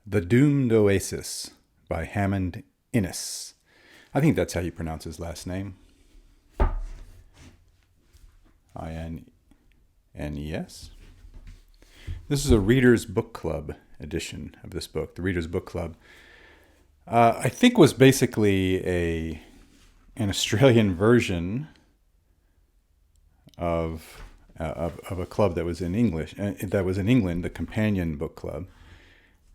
The Doomed Oasis by Hammond Innes. I think that's how you pronounce his last name. I-N-N-E-S. This is a Reader's Book Club edition of this book. The Reader's Book Club, I think, was basically an Australian version of a club that was in English, that was in England, the Companion Book Club.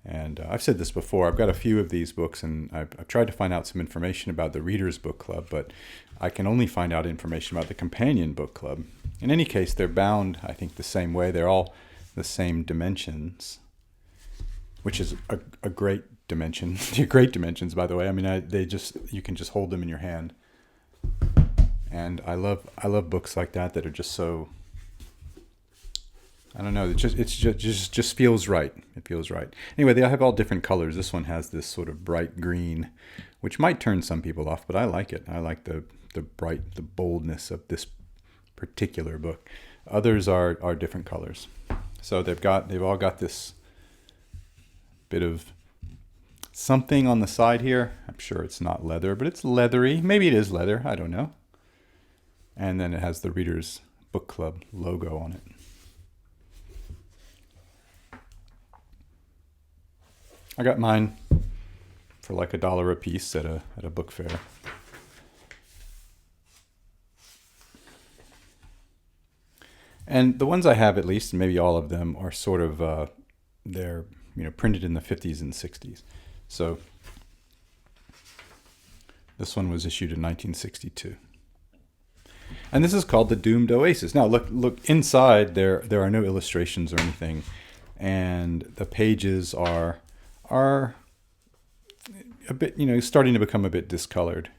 And I've said this before, I've got a few of these books, and I've tried to find out some information about the Reader's Book Club, but I can only find out information about the Companion Book Club. In any case, they're bound, I think, the same way. They're all the same dimensions, which is a great dimension. They're great dimensions, by the way. I mean, you can just hold them in your hand. And I love books like that are just so, I don't know. It just feels right. It feels right. Anyway, they have all different colors. This one has this sort of bright green, which might turn some people off, but I like it. I like the boldness of this particular book. Others are different colors. So they've all got this bit of something on the side here. I'm sure it's not leather, but it's leathery. Maybe it is leather. I don't know. And then it has the Reader's Book Club logo on it. I got mine for like $1 a piece at a book fair. And the ones I have, at least, and maybe all of them, are sort of they're printed in the 50s and 60s. So this one was issued in 1962. And this is called The Doomed Oasis. Now look inside. There are no illustrations or anything, and the pages are a bit, starting to become a bit discolored.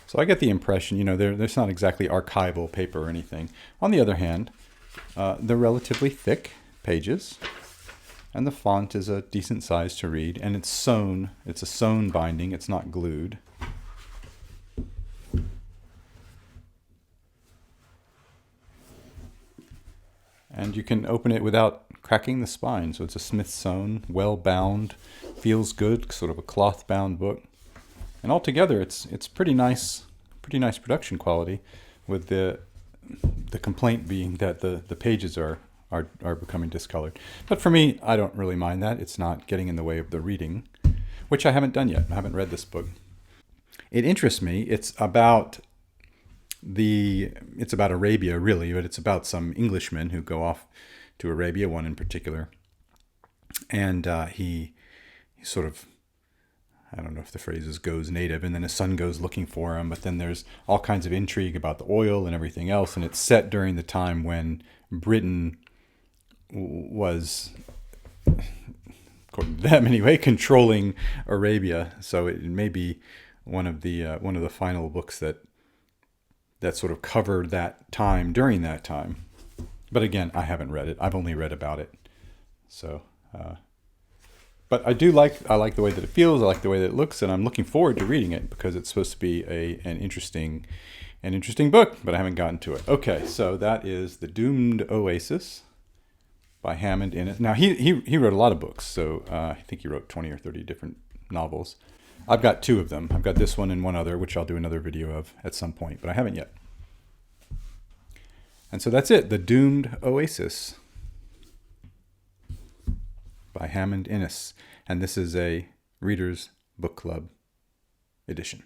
So I get the impression, there's not exactly archival paper or anything. On the other hand, they're relatively thick pages, and the font is a decent size to read, and it's sewn. It's a sewn binding. It's not glued. And you can open it without cracking the spine. So it's a Smith sewn, well bound, feels good, sort of a cloth bound book. And altogether, it's pretty nice production quality, with the complaint being that the pages are becoming discolored. But for me, I don't really mind that. It's not getting in the way of the reading, which I haven't done yet. I haven't read this book. It interests me. It's about Arabia, really, but it's about some Englishmen who go off to Arabia, one in particular. And he sort of, I don't know if the phrase is goes native, and then his son goes looking for him, but then there's all kinds of intrigue about the oil and everything else, and it's set during the time when Britain was, according to them anyway, controlling Arabia. So it may be one of the final books that sort of covered that time during that time. But again, I haven't read it. I've only read about it. So, but I like the way that it feels. I like the way that it looks, and I'm looking forward to reading it because it's supposed to be an interesting book, but I haven't gotten to it. Okay, so that is The Doomed Oasis by Hammond Innes. Now, he wrote a lot of books, so I think he wrote 20 or 30 different novels. I've got 2 of them. I've got this one and one other, which I'll do another video of at some point, but I haven't yet. And so that's it, The Doomed Oasis by Hammond Innes. And this is a Reader's Book Club edition.